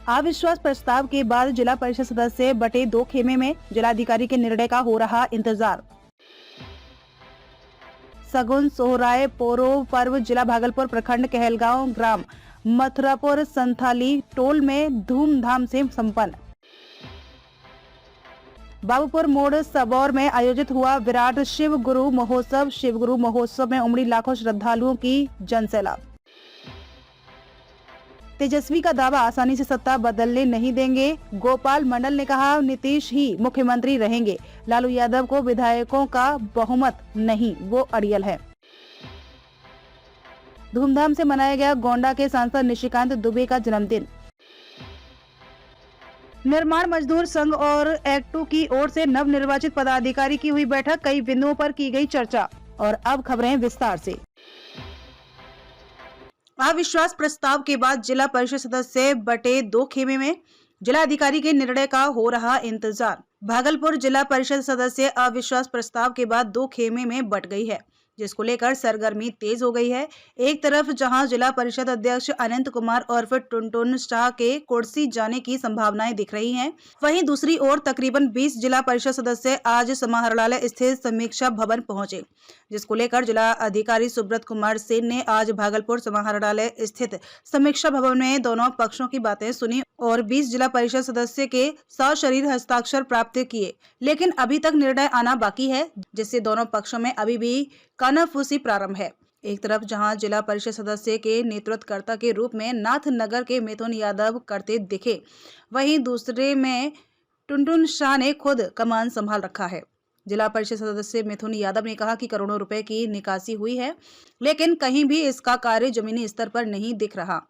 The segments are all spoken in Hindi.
अविश्वास प्रस्ताव के बाद जिला परिषद सदस्य बटे दो खेमे में, जिलाधिकारी के निर्णय का हो रहा इंतजार। सगुन सोहराय पोरो पर्व जिला भागलपुर प्रखंड कहलगांव ग्राम मथुरापुर संथाली टोल में धूमधाम से संपन्न। बाबूपुर मोड़ सबौर में आयोजित हुआ विराट शिव गुरु महोत्सव। शिव गुरु महोत्सव में उमड़ी लाखों श्रद्धालुओं की जनसैलाब। तेजस्वी का दावा, आसानी से सत्ता बदलने नहीं देंगे। गोपाल मंडल ने कहा, नीतीश ही मुख्यमंत्री रहेंगे। लालू यादव को विधायकों का बहुमत नहीं, वो अड़ियल है। धूमधाम से मनाया गया गोंडा के सांसद निशिकांत दुबे का जन्मदिन। निर्माण मजदूर संघ और एक्ट 2 की ओर से नव निर्वाचित पदाधिकारी की हुई बैठक, कई बिंदुओं पर की गई चर्चा। और अब खबरें विस्तार से। अविश्वास प्रस्ताव के बाद जिला परिषद सदस्य बटे दो खेमे में, जिलाधिकारी के निर्णय का हो रहा इंतजार। भागलपुर जिला परिषद सदस्य अविश्वास प्रस्ताव के बाद दो खेमे में बट गई है, जिसको लेकर सरगर्मी तेज हो गई है। एक तरफ जहां जिला परिषद अध्यक्ष अनंत कुमार और फिर टुनटुन शाह के कुर्सी जाने की संभावनाएं दिख रही हैं, वहीं दूसरी ओर तकरीबन 20 जिला परिषद सदस्य आज समाहरणालय स्थित समीक्षा भवन पहुंचे, जिसको लेकर जिला अधिकारी सुब्रत कुमार सेन ने आज भागलपुर समाहरणालय स्थित समीक्षा भवन में दोनों पक्षों की बातें सुनी और 20 जिला परिषद सदस्य के सशरीर हस्ताक्षर प्राप्त किए। लेकिन अभी तक निर्णय आना बाकी है, जिससे दोनों पक्षों में अभी भी कानाफूसी प्रारंभ है। एक तरफ जहां जिला परिषद सदस्य के नेतृत्वकर्ता के रूप में नाथनगर के मिथुन यादव करते दिखे, वहीं दूसरे में टुनटुन शाह ने खुद कमान संभाल रखा है। जिला परिषद सदस्य मिथुन यादव ने कहा कि करोड़ों रुपए की निकासी हुई है, लेकिन कहीं भी इसका कार्य जमीनी स्तर पर नहीं दिख रहा।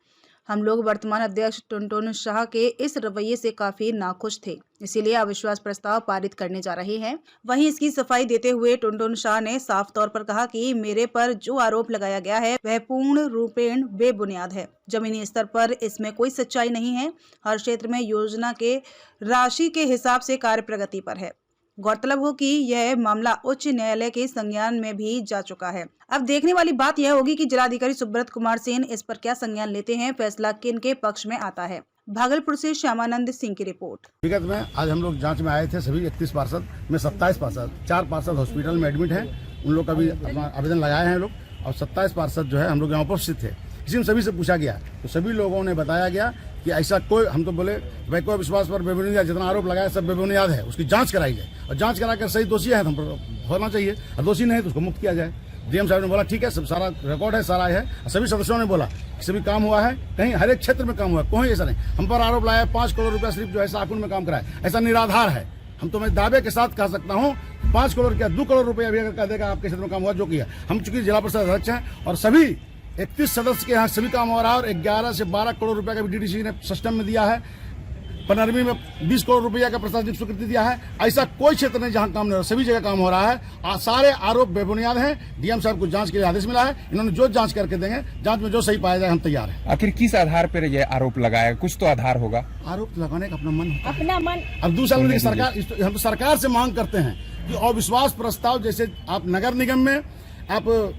हम लोग वर्तमान अध्यक्ष टुनटुन शाह के इस रवैये से काफी नाखुश थे, इसीलिए अविश्वास प्रस्ताव पारित करने जा रहे हैं। वहीं इसकी सफाई देते हुए टुनटुन शाह ने साफ तौर पर कहा कि मेरे पर जो आरोप लगाया गया है वह पूर्ण रूपेण बेबुनियाद है। जमीनी स्तर पर इसमें कोई सच्चाई नहीं है। हर क्षेत्र में योजना के राशि के हिसाब से कार्य प्रगति पर है। गौरतलब हो कि यह मामला उच्च न्यायालय के संज्ञान में भी जा चुका है। अब देखने वाली बात यह होगी कि जिलाधिकारी सुब्रत कुमार सेन इस पर क्या संज्ञान लेते हैं, फैसला किन के पक्ष में आता है। भागलपुर से श्यामानंद सिंह की रिपोर्ट। विगत में आज हम लोग जांच में आए थे, सभी 31 पार्षद में 27 पार्षद, 4 पार्षद हॉस्पिटल में एडमिट हैं, उन लोग का भी अपना आवेदन लगाए हैं लोग, और 27 पार्षद जो है हम लोग यहाँ उपस्थित थे। इसी में सभी से पूछा गया तो सभी लोगों ने बताया गया कि ऐसा कोई, हम तो बोले भाई कोई विश्वास पर बेबुनियाद, जितना आरोप लगाया सब बेबुनियाद है, उसकी जांच कराई जाए और जांच कराकर सही दोषी है तो हम होना चाहिए, और दोषी नहीं है तो उसको मुक्त किया जाए। डीएम साहब ने बोला ठीक है, सब सारा रिकॉर्ड है, सारा है। सभी सदस्यों ने बोला कि सभी काम हुआ है, कहीं हर एक क्षेत्र में काम हुआ है, कोई ऐसा नहीं। हम पर आरोप लाया 5 करोड़ रुपया सिर्फ जो है साकुन में काम कराया, ऐसा निराधार है। हम तो मैं दावे के साथ कह सकता हूँ 5 करोड़ क्या 2 करोड़ रुपया भी अगर कह देगा आपके क्षेत्र में काम हुआ, जो किया। हम चूंकि जिला परिषद अध्यक्ष हैं और सभी 31 सदस्य के यहाँ सभी काम हो रहा है, और 11 से 12 करोड़ रुपया का भी डीडीसी ने सिस्टम में दिया है। 15वीं में 20 करोड़ रुपया का प्रशासनिक स्वीकृति दिया है। ऐसा कोई क्षेत्र नहीं जहां काम नहीं हो रहा, सभी जगह काम हो रहा है। सारे आरोप बेबुनियाद हैं। डीएम साहब को जांच के लिए आदेश मिला है, इन्होंने जो जांच करके देंगे, जांच में जो सही पाया जाए हम तैयार हैं। आखिर किस आधार पर ये आरोप लगाया, कुछ तो आधार होगा। आरोप लगाने का अपना मन होता है, अपना मन। अब दूसरा सरकार, हम सरकार से मांग करते हैं कि अविश्वास प्रस्ताव जैसे आप नगर निगम में, आप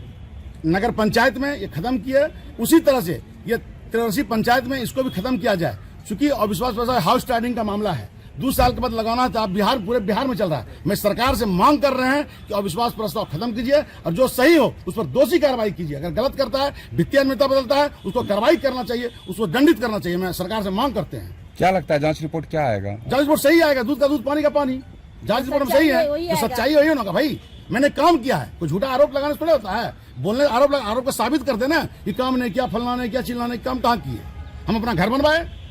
नगर पंचायत में ये खत्म किए, उसी तरह से ये 83 पंचायत में इसको भी खत्म किया जाए। चूंकि अविश्वास प्रस्ताव हाउस टाइडिंग का मामला है, 2 साल के बाद लगाना है तो आप पूरे बिहार में चल रहा है। मैं सरकार से मांग कर रहे हैं कि अविश्वास प्रस्ताव खत्म कीजिए और जो सही हो उस पर दोषी कार्रवाई कीजिए। अगर गलत करता है, वित्तीय अनियमितता बदलता है, उसको कार्रवाई करना चाहिए, उसको दंडित करना चाहिए। मैं सरकार से मांग करते हैं। क्या लगता है जांच रिपोर्ट क्या आएगा? जांच रिपोर्ट सही आएगा, दूध का दूध पानी का पानी। जांच रिपोर्ट में सही है, तो सच्चाई वही होगा भाई। मैंने काम किया है, कोई झूठा आरोप लगाने से थोड़ा होता है। बोलने आरोप को साबित कर देना कि काम नहीं किया, फलना नहीं किया, चिल्लाना नहीं, काम कहाँ किए। हम अपना घर बनवाए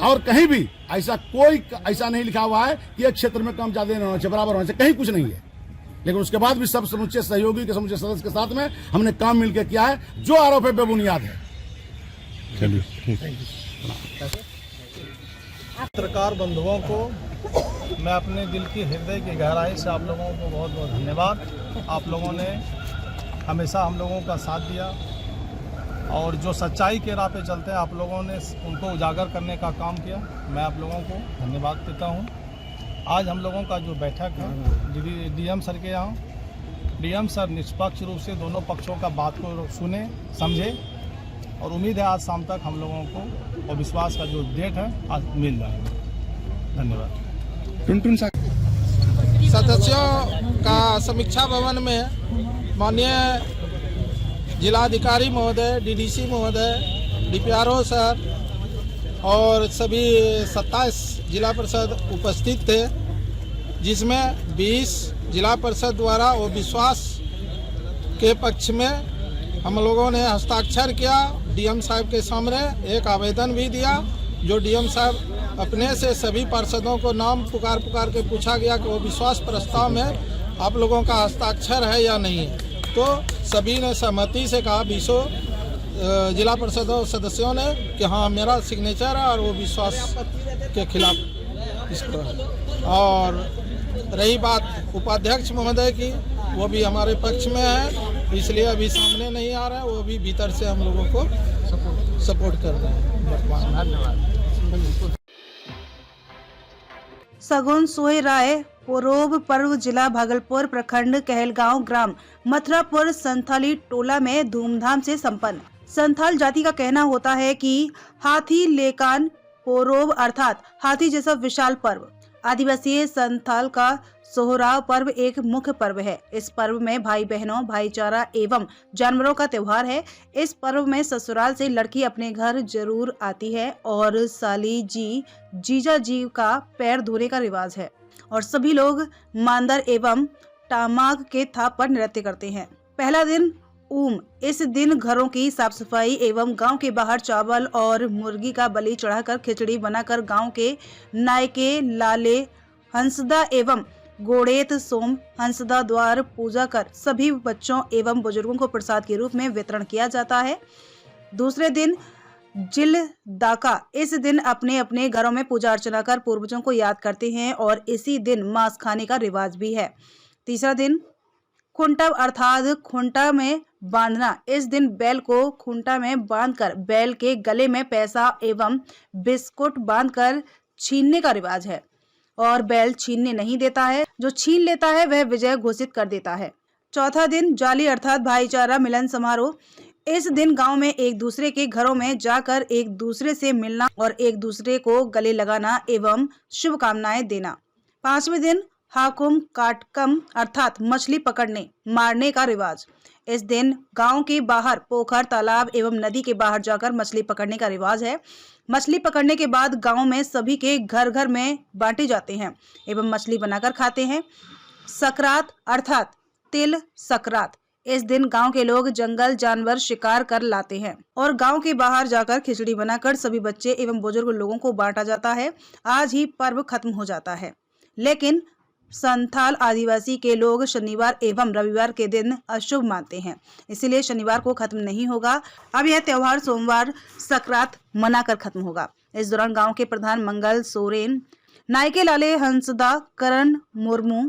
और कहीं भी ऐसा नहीं लिखा हुआ है कि एक क्षेत्र में काम ज्यादा नहीं होना चाहिए, बराबर होना चाहिए, कहीं कुछ नहीं है। लेकिन उसके बाद भी सब समुचे सहयोगी के समुचे सदस्य के साथ में हमने काम मिलकर किया है। जो आरोप है बेबुनियाद है। चलिए पत्रकार बंधुओं को मैं अपने दिल की हृदय की गहराई से आप लोगों को बहुत बहुत धन्यवाद। आप लोगों ने हमेशा हम लोगों का साथ दिया और जो सच्चाई के राह पे चलते हैं आप लोगों ने उनको उजागर करने का काम किया। मैं आप लोगों को धन्यवाद देता हूं। आज हम लोगों का जो बैठक है डीएम सर के यहाँ, डीएम सर निष्पक्ष रूप से दोनों पक्षों का बात को सुने, समझे और उम्मीद है आज शाम तक हम लोगों को और विश्वास का जो डेट है आज मिल जाएगा। धन्यवाद। टुनटुन सा सदस्यों का समीक्षा भवन में माननीय जिलाधिकारी महोदय, डीडीसी महोदय, डीपीआरओ सर और सभी 27 जिला परिषद उपस्थित थे, जिसमें 20 जिला परिषद द्वारा वो विश्वास के पक्ष में हम लोगों ने हस्ताक्षर किया। डीएम साहब के सामने एक आवेदन भी दिया, जो डीएम साहब अपने से सभी पार्षदों को नाम पुकार के पूछा गया कि वो विश्वास प्रस्ताव में आप लोगों का हस्ताक्षर है या नहीं। तो सभी ने सहमति से कहा, 20 जिला परिषद सदस्यों ने कि हाँ मेरा सिग्नेचर है और वो विश्वास के खिलाफ इसको है। और रही बात उपाध्यक्ष महोदय की, वो भी हमारे पक्ष में है, इसलिए अभी सामने नहीं आ रहा है, वो भी भीतर से हम लोगों को सपोर्ट कर रहे हैं। धन्यवाद। सगुन सोहे राय पोरोब पर्व जिला भागलपुर प्रखंड कहलगांव ग्राम मथुरापुर संथाली टोला में धूमधाम से संपन्न। संथाल जाति का कहना होता है कि हाथी लेकान पोरोब अर्थात हाथी जैसा विशाल पर्व। आदिवासी संथाल का सोहराव पर्व एक मुख्य पर्व है। इस पर्व में भाई बहनों, भाईचारा एवं जानवरों का त्योहार है। इस पर्व में ससुराल से लड़की अपने घर जरूर आती है और साली जी, जीजा जी का पैर धोने का रिवाज है और सभी लोग मांदर एवं टामाक के थाप पर नृत्य करते हैं। पहला दिन इस दिन घरों की साफ सफाई एवं गांव के बाहर चावल और मुर्गी का बलि चढ़ाकर खिचड़ी बनाकर गांव के नायके, लाले, हंसदा एवं गोड़ेत सोम हंसदा द्वार पूजा कर सभी बच्चों एवं बुजुर्गों को प्रसाद के रूप में वितरण किया जाता है। दूसरे दिन जिल दाका, इस दिन अपने अपने घरों में पूजा अर्चना कर पूर्वजों को याद करते हैं और इसी दिन मांस खाने का रिवाज भी है। तीसरा दिन खुंटा अर्थात खुंटा में बांधना। इस दिन बैल को खुंटा में बांधकर बैल के गले में पैसा एवं बिस्कुट बांधकर छीनने का रिवाज है और बैल छीनने नहीं देता है, जो छीन लेता है वह विजय घोषित कर देता है। चौथा दिन जाली अर्थात भाईचारा मिलन समारोह। इस दिन गांव में एक दूसरे के घरों में जाकर एक दूसरे से मिलना और एक दूसरे को गले लगाना एवं शुभकामनाएं देना। पांचवें दिन हाकुम काटकम अर्थात मछली पकड़ने मारने का रिवाज। इस दिन गांव के बाहर पोखर, तालाब एवं नदी के बाहर जाकर मछली पकड़ने का रिवाज है। मछली पकड़ने के बाद गांव में सभी के घर घर में बांटे जाते हैं एवं मछली बनाकर खाते हैं। सकरात अर्थात तिल सकरात। इस दिन गांव के लोग जंगल जानवर शिकार कर लाते हैं और गांव के बाहर जाकर खिचड़ी बनाकर सभी बच्चे एवं बुजुर्ग लोगों को बांटा जाता है। आज ही पर्व खत्म हो जाता है, लेकिन संथाल आदिवासी के लोग शनिवार एवं रविवार के दिन अशुभ मानते हैं, इसलिए शनिवार को खत्म नहीं होगा। अब यह त्योहार सोमवार सकरात मनाकर खत्म होगा। इस दौरान गांव के प्रधान मंगल सोरेन, नायके लाले हंसदा, करण मुर्मू,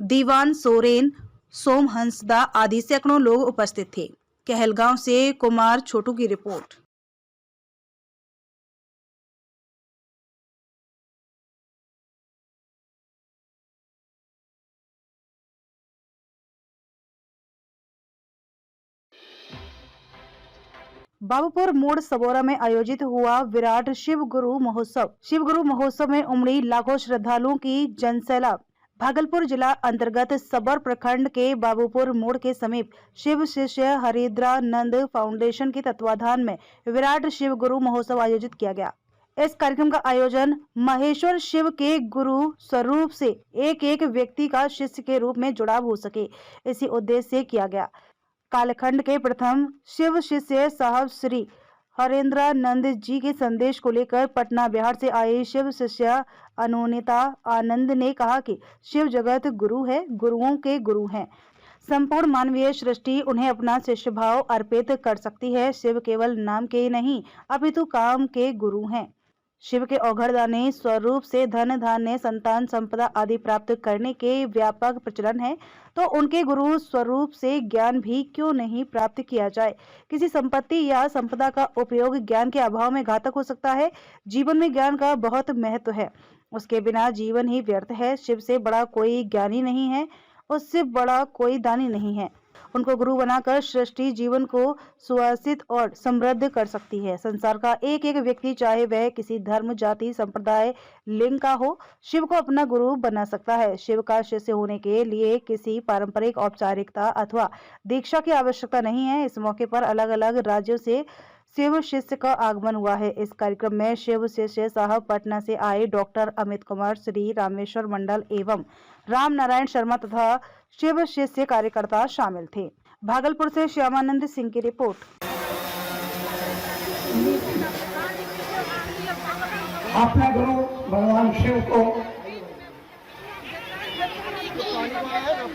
दीवान सोरेन, सोम हंसदा आदि सैकड़ों लोग उपस्थित थे। कहलगांव से कुमार छोटू की रिपोर्ट। बाबूपुर मोड़ सबौरा में आयोजित हुआ विराट शिव गुरु महोत्सव। शिव गुरु महोत्सव में उमड़ी लाखों श्रद्धालुओं की जनसैलाब। भागलपुर जिला अंतर्गत सबौर प्रखंड के बाबूपुर मोड़ के समीप शिव शिष्य हरिद्रानंद फाउंडेशन के तत्वाधान में विराट शिव गुरु महोत्सव आयोजित किया गया। इस कार्यक्रम का आयोजन महेश्वर शिव के गुरु स्वरूप से एक एक व्यक्ति का शिष्य के रूप में जुड़ाव हो सके, इसी उद्देश्य से किया गया। कालखंड के प्रथम शिव शिष्य साहब श्री हरेंद्रानंद जी के संदेश को लेकर पटना बिहार से आए शिव शिष्य अनुनीता आनंद ने कहा कि शिव जगत गुरु है, गुरुओं के गुरु हैं। संपूर्ण मानवीय सृष्टि उन्हें अपना शिष्य भाव अर्पित कर सकती है। शिव केवल नाम के नहीं अपितु काम के गुरु हैं। शिव के औघड़दानी स्वरूप से धन धान्य संतान संपदा आदि प्राप्त करने के व्यापक प्रचलन है, तो उनके गुरु स्वरूप से ज्ञान भी क्यों नहीं प्राप्त किया जाए। किसी संपत्ति या संपदा का उपयोग ज्ञान के अभाव में घातक हो सकता है। जीवन में ज्ञान का बहुत महत्व है, उसके बिना जीवन ही व्यर्थ है। शिव से बड़ा कोई ज्ञानी नहीं है, उससे बड़ा कोई दानी नहीं है। उनको गुरु बनाकर सृष्टि जीवन को सुवासित और समृद्ध कर सकती है। संसार का एक एक व्यक्ति, चाहे वह किसी धर्म, जाति, संप्रदाय, लिंग का हो, शिव को अपना गुरु बना सकता है। शिव का शिष्य होने के लिए किसी पारंपरिक औपचारिकता अथवा दीक्षा की आवश्यकता नहीं है। इस मौके पर अलग अलग राज्यों से शिव शिष्य का आगमन हुआ है। इस कार्यक्रम में शिव शिष्य साहब पटना से आए डॉक्टर अमित कुमार, श्री रामेश्वर मंडल एवं राम नारायण शर्मा तथा शिव शिष्य कार्यकर्ता शामिल थे। भागलपुर से श्यामानंद सिंह की रिपोर्ट। अपने गुरु भगवान शिव को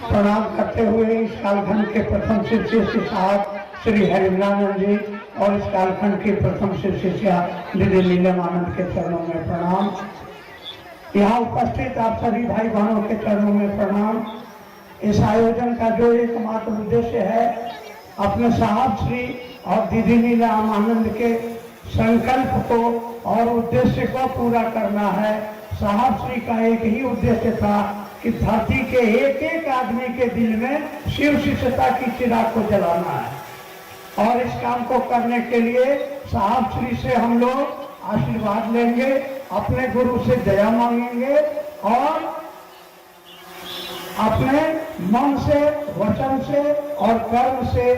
प्रणाम करते हुए इस कालखंड के प्रथम शिष्य साहब श्री हरिनानंद जी और इस कालखंड के प्रथम शिष्या दीदी नीलम आनंद के चरणों में प्रणाम। यहाँ उपस्थित आप सभी भाई बहनों के चरणों में प्रणाम। इस आयोजन का जो एकमात्र उद्देश्य है, अपने साहब श्री और दीदी नीलम आनंद के संकल्प को और उद्देश्य को पूरा करना है। साहब श्री का एक ही उद्देश्य था कि धरती के एक एक आदमी के दिल में शिव शिष्यता की चिराग को जलाना है। और इस काम को करने के लिए साहब श्री से हम लोग आशीर्वाद लेंगे, अपने गुरु से दया मांगेंगे और अपने मन से, वचन से और कर्म से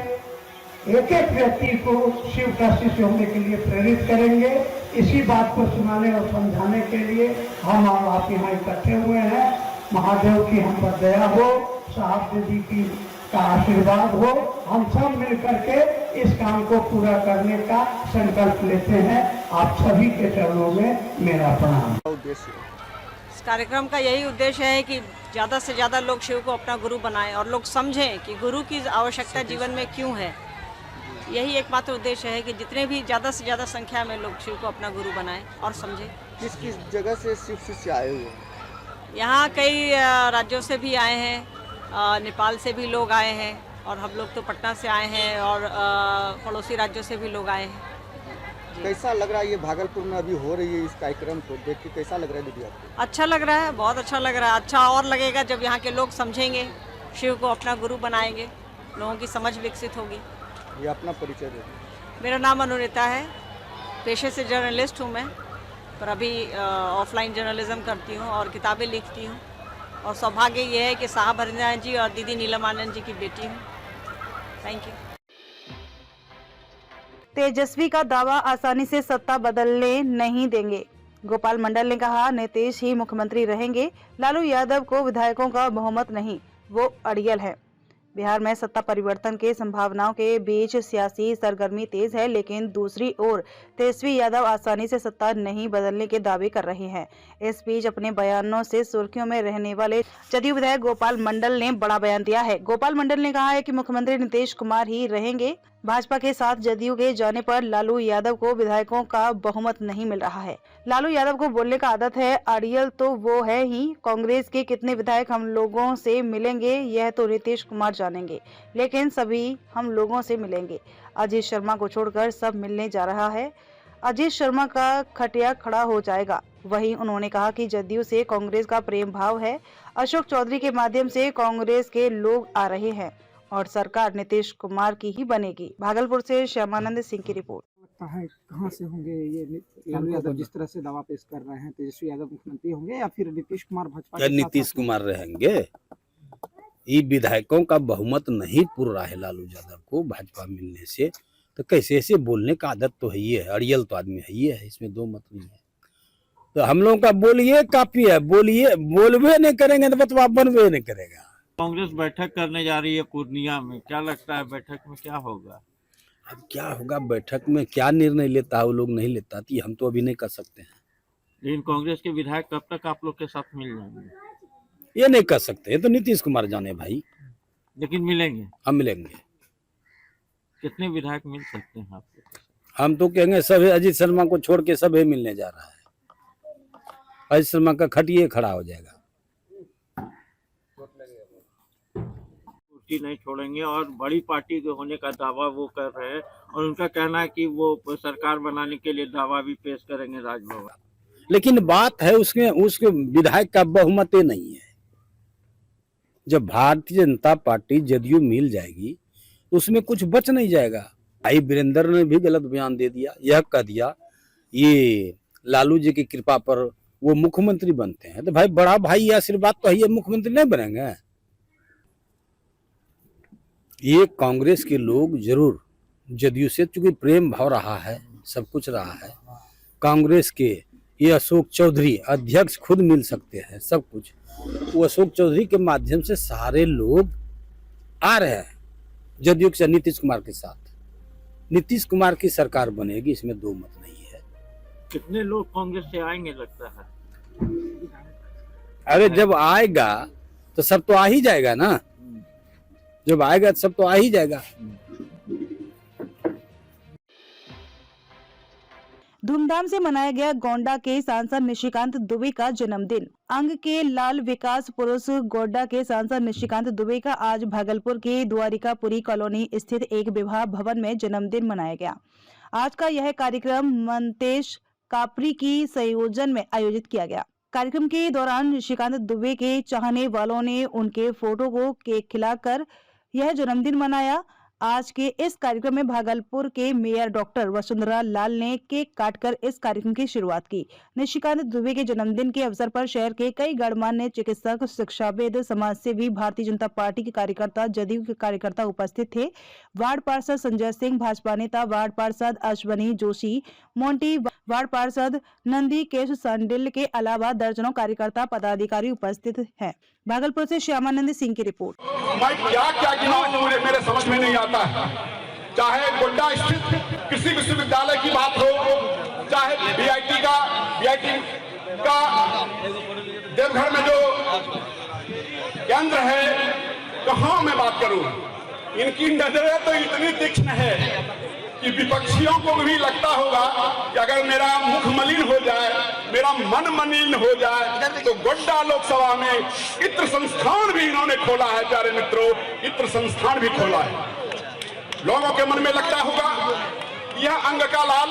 एक एक व्यक्ति को शिव का शिष्य होने के लिए प्रेरित करेंगे। इसी बात को सुनाने और समझाने के लिए हम आप यहाँ इकट्ठे हुए हैं। महादेव की हम पर दया हो, साहब जी की का आशीर्वाद हो, हम सब मिलकर के इस काम को पूरा करने का संकल्प लेते हैं। आप सभी के चरणों में मेरा प्रणाम। इस कार्यक्रम का यही उद्देश्य है कि ज़्यादा से ज़्यादा लोग शिव को अपना गुरु बनाएं और लोग समझें कि गुरु की आवश्यकता जीवन में क्यों है। यही एकमात्र उद्देश्य है कि जितने भी ज़्यादा से ज़्यादा संख्या में लोग शिव को अपना गुरु बनाएं और समझें। किस किस जगह से शिव शिष्य आए हुए? यहाँ कई राज्यों से भी आए हैं, नेपाल से भी लोग आए हैं और हम लोग तो पटना से आए हैं और पड़ोसी राज्यों से भी लोग आए हैं। कैसा लग रहा है ये भागलपुर में अभी हो रही है इस कार्यक्रम को देख के, कैसा लग रहा है दीदी आपको? अच्छा लग रहा है, बहुत अच्छा लग रहा है। अच्छा और लगेगा जब यहाँ के लोग समझेंगे, शिव को अपना गुरु बनाएंगे, लोगों की समझ विकसित होगी। ये अपना परिचय दें। मेरा नाम अनुरिता है, पेशे से जर्नलिस्ट हूँ मैं, पर अभी ऑफलाइन जर्नलिज्म करती हूँ और किताबें लिखती हूँ। और सौभाग्य ये है कि साहब हरिनारायण जी और दीदी नीलम आनंद जी की बेटी हूँ। Thank you. तेजस्वी का दावा, आसानी से सत्ता बदलने नहीं देंगे। गोपाल मंडल ने कहा, नीतीश ही मुख्यमंत्री रहेंगे, लालू यादव को विधायकों का बहुमत नहीं, वो अड़ियल है। बिहार में सत्ता परिवर्तन के संभावनाओं के बीच सियासी सरगर्मी तेज है, लेकिन दूसरी ओर तेजस्वी यादव आसानी से सत्ता नहीं बदलने के दावे कर रहे हैं। इस बीच अपने बयानों से सुर्खियों में रहने वाले जदयू विधायक गोपाल मंडल ने बड़ा बयान दिया है। गोपाल मंडल ने कहा है कि मुख्यमंत्री नीतीश कुमार ही रहेंगे। भाजपा के साथ जदयू के जाने पर लालू यादव को विधायकों का बहुमत नहीं मिल रहा है। लालू यादव को बोलने का आदत है, अड़ियल तो वो है ही। कांग्रेस के कितने विधायक हम लोगों से मिलेंगे यह तो नीतीश कुमार जानेंगे, लेकिन सभी हम लोगों से मिलेंगे। अजीत शर्मा को छोड़कर सब मिलने जा रहा है। अजीत शर्मा का खटिया खड़ा हो जाएगा। वहीं उन्होंने कहा कि जदयू से कांग्रेस का प्रेम भाव है। अशोक चौधरी के माध्यम से कांग्रेस के लोग आ रहे हैं और सरकार नीतीश कुमार की ही बनेगी। भागलपुर से श्यामानंद सिंह की रिपोर्ट। लगता है कहाँ से होंगे ये लालू यादव जिस तरह से दावा पेश कर रहे हैं, तेजस्वी यादव मुख्यमंत्री होंगे या फिर नीतीश कुमार भाजपा के नीतीश कुमार रहेंगे? ये विधायकों का बहुमत नहीं पुर रहा है लालू यादव को भाजपा मिलने से, तो कैसे ऐसे बोलने का आदत तो है ही है। अड़ियल तो आदमी है ही है, इसमें दो मत नहीं है। तो हम लोगों का बोलिए काफी है, बोलिए बोलवे नहीं करेंगे तो बतवा बनवे नहीं करेगा। कांग्रेस बैठक करने जा रही है पूर्णिया में, क्या लगता है बैठक में क्या होगा? अब क्या होगा बैठक में, क्या निर्णय लेता है वो लोग नहीं लेता, तो हम तो अभी नहीं कर सकते हैं। लेकिन कांग्रेस के विधायक कब तक आप लोग के साथ मिल जाएंगे? ये नहीं कर सकते, ये तो नीतीश कुमार जाने भाई। लेकिन मिलेंगे? हम मिलेंगे। कितने विधायक मिल सकते हैं आपके? हम तो कहेंगे सब, अजीत शर्मा को छोड़ के सब मिलने जा रहा है। अजीत शर्मा का खटिए खड़ा हो जाएगा। कुर्सी नहीं छोड़ेंगे और बड़ी पार्टी के होने का दावा वो कर रहे हैं और उनका कहना है कि वो सरकार बनाने के लिए दावा भी पेश करेंगे राजभवन। लेकिन बात है उसके विधायक का बहुमत नहीं है। जब भारतीय जनता पार्टी जदयू मिल जाएगी तो उसमें कुछ बच नहीं जाएगा। भाई वीरेंद्र ने भी गलत बयान दे दिया, यह कह दिया ये लालू जी की कृपा पर वो मुख्यमंत्री बनते हैं। तो भाई बड़ा भाई ये आशीर्वाद तो है, ये मुख्यमंत्री नहीं बनेंगे। ये कांग्रेस के लोग जरूर जदयू से चूंकि प्रेम भाव रहा है, सब कुछ रहा है, कांग्रेस के ये अशोक चौधरी अध्यक्ष खुद मिल सकते हैं सब कुछ, वो अशोक चौधरी के माध्यम से सारे लोग आ रहे हैं जदयू के नीतीश कुमार के साथ। नीतीश कुमार की सरकार बनेगी, इसमें दो मत नहीं है। कितने लोग कांग्रेस से आएंगे लगता है? अरे जब आएगा तो सब तो आ ही जाएगा ना, जब आएगा तो सब तो आ ही जाएगा। धूमधाम से मनाया गया गोंडा के सांसद निशिकांत दुबे का जन्मदिन। अंग के लाल विकास पुरुष गोंडा के सांसद निशिकांत दुबे का आज भागलपुर के द्वारिकापुरी कॉलोनी स्थित एक विवाह भवन में जन्मदिन मनाया गया। आज का यह कार्यक्रम मंतेश कापरी की संयोजन में आयोजित किया गया। कार्यक्रम के दौरान निशिकांत दुबे के चाहने वालों ने उनके फोटो को केक खिलाकर यह जन्मदिन मनाया। आज के इस कार्यक्रम में भागलपुर के मेयर डॉक्टर वसुंधरा लाल ने केक काटकर इस कार्यक्रम की शुरुआत की। निशिकांत दुबे के जन्मदिन के अवसर पर शहर के कई गणमान्य चिकित्सक, शिक्षाविद, समाजसेवी, भारतीय जनता पार्टी के कार्यकर्ता, जदयू के कार्यकर्ता उपस्थित थे। वार्ड पार्षद संजय सिंह, भाजपा नेता वार्ड पार्षद अश्वनी जोशी, मोंटी, वार्ड पार्षद नंदी केश सांडिल के अलावा दर्जनों कार्यकर्ता, पदाधिकारी उपस्थित हैं। भागलपुर से श्यामानंद सिंह की रिपोर्ट। मैं क्या गिनाऊं, मुझे मेरे समझ में नहीं आता है। चाहे गोड्डा स्थित कृषि विश्वविद्यालय की बात हो, चाहे बीआईटी का देवघर में जो केंद्र है, कहाँ मैं बात करूं। इनकी नजरें तो इतनी तीक्ष्ण है कि विपक्षियों को भी लगता होगा कि अगर मेरा मुख मलिन हो जाए, मेरा मन मलिन हो जाए, तो गोड्डा लोकसभा में इत्र संस्थान भी इन्होंने खोला है। प्यारे मित्रों, इत्र संस्थान भी खोला है। लोगों के मन में लगता होगा यह अंग का लाल,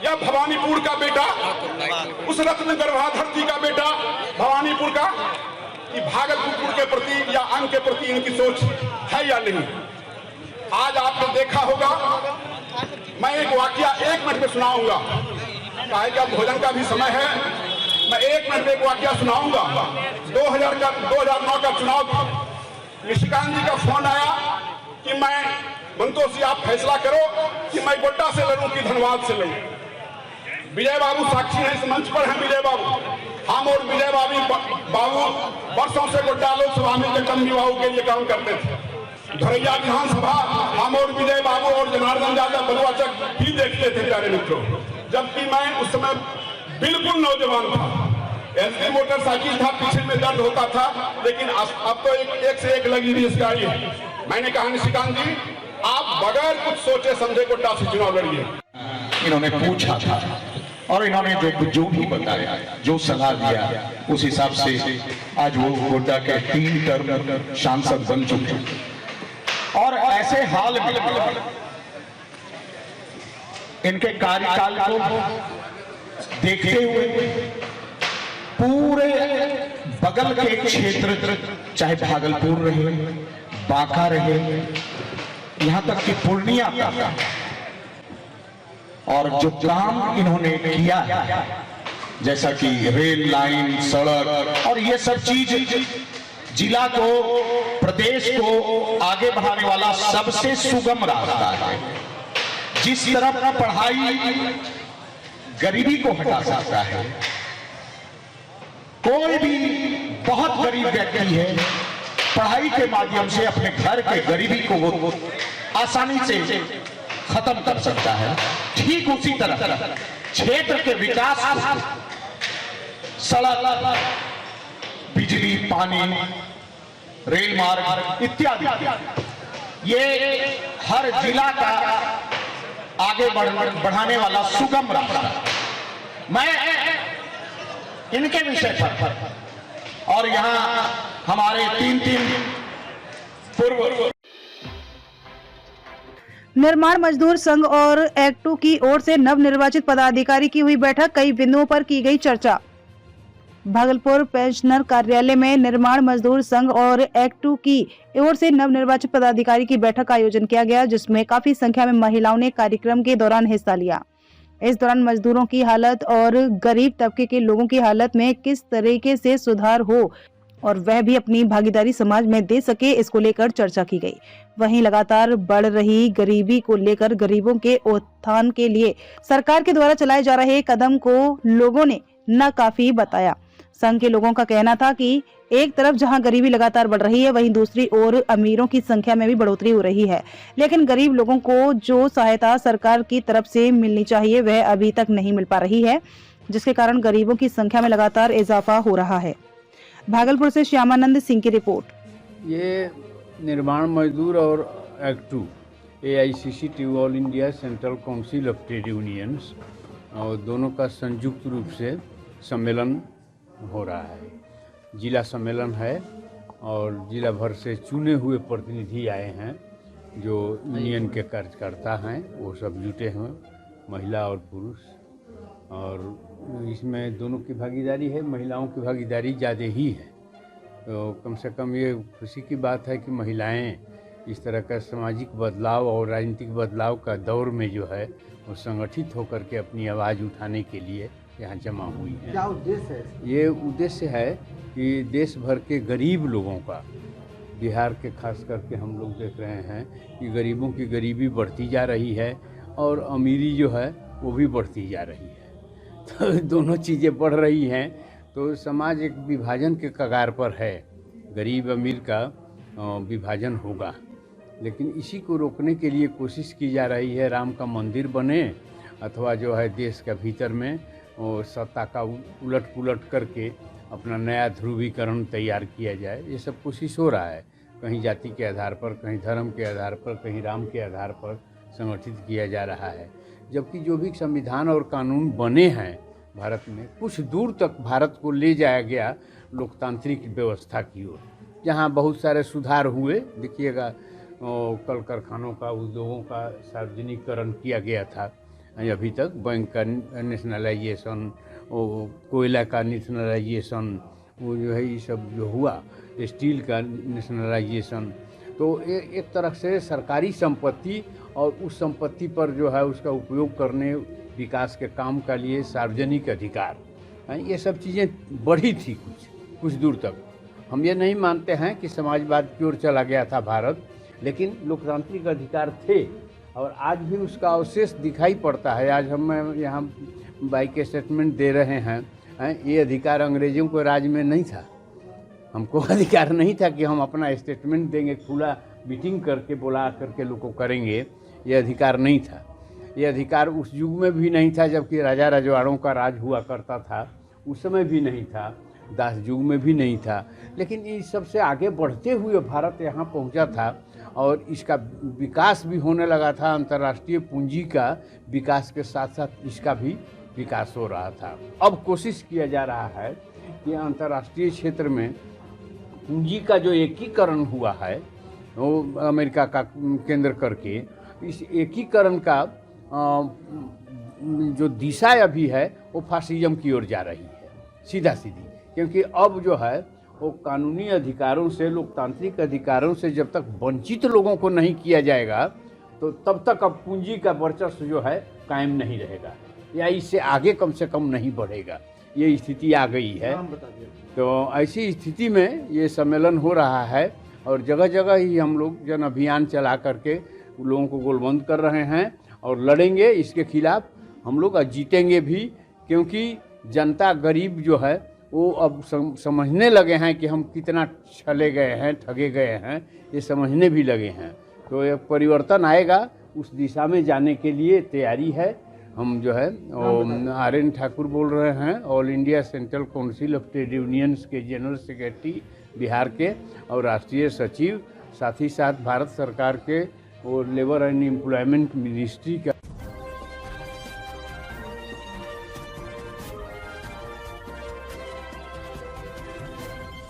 यह भवानीपुर का बेटा, उस रत्न गर्भाधरती का बेटा भवानीपुर का, कि भागलपुर के प्रति या अंग के प्रति इनकी सोच है या नहीं। आज आपने देखा होगा, मैं एक वाकया 1 मिनट में सुनाऊंगा, चाहे क्या भोजन का भी समय है, मैं 1 मिनट में एक वाकया सुनाऊंगा। 2009 का चुनाव था। निशिकांत जी का फोन आया कि मैं मंतोष जी आप फैसला करो कि मैं गोड्डा से लड़ूं कि धनबाद से लड़ूं। विजय बाबू साक्षी हैं, इस मंच पर हैं विजय बाबू। हम और विजय बाबू वर्षों से गोड्डा लोकसभा में जन्म विवाह के लिए काम करते थे। धरैया विधानसभा हम और विजय बाबू और जनार्दन यादव बलुआचक भी देखते थे। प्यारे मित्रों, जबकि मैं उस समय बिल्कुल नौजवान था, एसटी मोटरसाइकिल था, पीछे में दर्द होता था, लेकिन अब तो एक से एक लग्जरियस गाड़ी है। मैंने कहा निशिकांत जी, आप बगैर कुछ सोचे समझे गोड्डा से चुनाव लड़िए। इन्होंने पूछा था और इन्होंने जो भी बताया, जो सलाह दिया, उस हिसाब से आज वो गोड्डा के 3 टर्म सांसद बन चुके हैं। और ऐसे हाल में इनके कार्यकाल को देखते हुए पूरे बगल के क्षेत्र, चाहे भागलपुर रहे, बांका रहे, यहां तक कि पूर्णिया का, और जो काम इन्होंने किया है, जैसा कि रेल लाइन, सड़क और ये सब चीज जिला को, प्रदेश को आगे बढ़ाने वाला सबसे सुगम रास्ता है। जिस तरफ पढ़ाई गरीबी को हटा सकता है, कोई भी बहुत गरीब व्यक्ति है, पढ़ाई के माध्यम से अपने घर के गरीबी को वो आसानी से खत्म कर सकता है। ठीक उसी तरह क्षेत्र के विकास, सड़क, बिजली, पानी, रेल मार्ग इत्यादि, ये हर जिला का आगे बढ़ाने वाला सुगम रास्ता। मैं इनके विषय पर और यहाँ हमारे 3 पूर्व निर्माण मजदूर संघ और एक्टू की ओर से नवनिर्वाचित पदाधिकारी की हुई बैठक, कई बिंदुओं पर की गई चर्चा। भागलपुर पेंशनर कार्यालय में निर्माण मजदूर संघ और एक्ट 2 की ओर से नवनिर्वाचित पदाधिकारी की बैठक का आयोजन किया गया, जिसमें काफी संख्या में महिलाओं ने कार्यक्रम के दौरान हिस्सा लिया। इस दौरान मजदूरों की हालत और गरीब तबके के लोगों की हालत में किस तरीके से सुधार हो और वह भी अपनी भागीदारी समाज में दे सके, इसको लेकर चर्चा की गई। वहीं लगातार बढ़ रही गरीबी को लेकर गरीबों के उत्थान के लिए सरकार के द्वारा चलाए जा रहे कदम को लोगों ने नाकाफी बताया। संघ के लोगों का कहना था कि एक तरफ जहां गरीबी लगातार बढ़ रही है, वहीं दूसरी ओर अमीरों की संख्या में भी बढ़ोतरी हो रही है, लेकिन गरीब लोगों को जो सहायता सरकार की तरफ से मिलनी चाहिए वह अभी तक नहीं मिल पा रही है, जिसके कारण गरीबों की संख्या में लगातार इजाफा हो रहा है। भागलपुर से श्यामानंद सिंह की रिपोर्ट। ये निर्माण मजदूर और act 2 AICC all India central council of trade unions और दोनों का संयुक्त रूप से सम्मेलन हो रहा है। जिला सम्मेलन है और जिला भर से चुने हुए प्रतिनिधि आए हैं जो यूनियन के कार्यकर्ता हैं, वो सब जुटे हैं, महिला और पुरुष, और इसमें दोनों की भागीदारी है। महिलाओं की भागीदारी ज़्यादा ही है, तो कम से कम ये खुशी की बात है कि महिलाएं इस तरह का सामाजिक बदलाव और राजनीतिक बदलाव का दौर में जो है वो संगठित होकर के अपनी आवाज़ उठाने के लिए यहाँ जमा हुई है। क्या उद्देश्य है? ये उद्देश्य है कि देश भर के गरीब लोगों का, बिहार के खास करके हम लोग देख रहे हैं कि गरीबों की गरीबी बढ़ती जा रही है और अमीरी जो है वो भी बढ़ती जा रही है। तो दोनों चीज़ें बढ़ रही हैं तो समाज एक विभाजन के कगार पर है। गरीब अमीर का विभाजन होगा, लेकिन इसी को रोकने के लिए कोशिश की जा रही है राम का मंदिर बने अथवा जो है देश के भीतर में और सत्ता का उलट पुलट करके अपना नया ध्रुवीकरण तैयार किया जाए। ये सब कोशिश हो रहा है, कहीं जाति के आधार पर, कहीं धर्म के आधार पर, कहीं राम के आधार पर संगठित किया जा रहा है। जबकि जो भी संविधान और कानून बने हैं भारत में, कुछ दूर तक भारत को ले जाया गया लोकतांत्रिक व्यवस्था की ओर, जहाँ बहुत सारे सुधार हुए। देखिएगा कल कारखानों का, उद्योगों का सार्वजनिकरण किया गया था अभी तक, बैंक का नेशनलाइजेशन, कोयला का नेशनलाइजेशन, वो जो है ये सब जो हुआ, स्टील का नेशनलाइजेशन, तो एक तरह से सरकारी संपत्ति और उस संपत्ति पर जो है उसका उपयोग करने, विकास के काम के लिए सार्वजनिक अधिकार, ये सब चीज़ें बढ़ी थी कुछ दूर तक। हम ये नहीं मानते हैं कि समाजवाद की ओर चला गया था भारत, लेकिन लोकतांत्रिक अधिकार थे और आज भी उसका अवशेष दिखाई पड़ता है। आज हम यहाँ बाइक स्टेटमेंट दे रहे हैं, ये अधिकार अंग्रेजों के राज में नहीं था। हमको अधिकार नहीं था कि हम अपना स्टेटमेंट देंगे, खुला मीटिंग करके बुला करके लोग को करेंगे, ये अधिकार नहीं था। ये अधिकार उस युग में भी नहीं था जबकि राजा रजवाड़ों का राज हुआ करता था, उस समय भी नहीं था, दास युग में भी नहीं था। लेकिन इस सबसे आगे बढ़ते हुए भारत यहाँ पहुँचा था और इसका विकास भी होने लगा था। अंतर्राष्ट्रीय पूंजी का विकास के साथ साथ इसका भी विकास हो रहा था। अब कोशिश किया जा रहा है कि अंतर्राष्ट्रीय क्षेत्र में पूंजी का जो एकीकरण हुआ है वो अमेरिका का केंद्र करके, इस एकीकरण का जो दिशा अभी है वो फासिज्म की ओर जा रही है, सीधा सीधी। क्योंकि अब जो है वो कानूनी अधिकारों से, लोकतांत्रिक अधिकारों से जब तक वंचित लोगों को नहीं किया जाएगा तो तब तक अब पूंजी का वर्चस्व जो है कायम नहीं रहेगा या इससे आगे कम से कम नहीं बढ़ेगा। ये स्थिति आ गई है। तो ऐसी स्थिति में ये सम्मेलन हो रहा है और जगह जगह ही हम लोग जन अभियान चला करके लोगों को गोलबंद कर रहे हैं और लड़ेंगे इसके खिलाफ हम लोग, और जीतेंगे भी। क्योंकि जनता, गरीब जो है वो अब समझने लगे हैं कि हम कितना छले गए हैं, ठगे गए हैं, ये समझने भी लगे हैं। तो एक परिवर्तन आएगा, उस दिशा में जाने के लिए तैयारी है। हम जो है RN ठाकुर बोल रहे हैं, all India central council of trade unions के जनरल सेक्रेटरी बिहार के और राष्ट्रीय सचिव, साथ ही साथ भारत सरकार के और लेबर एंड एम्प्लॉयमेंट मिनिस्ट्री का।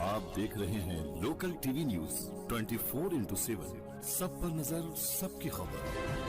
आप देख रहे हैं लोकल टीवी न्यूज 24x7, सब पर नजर, सबकी खबर।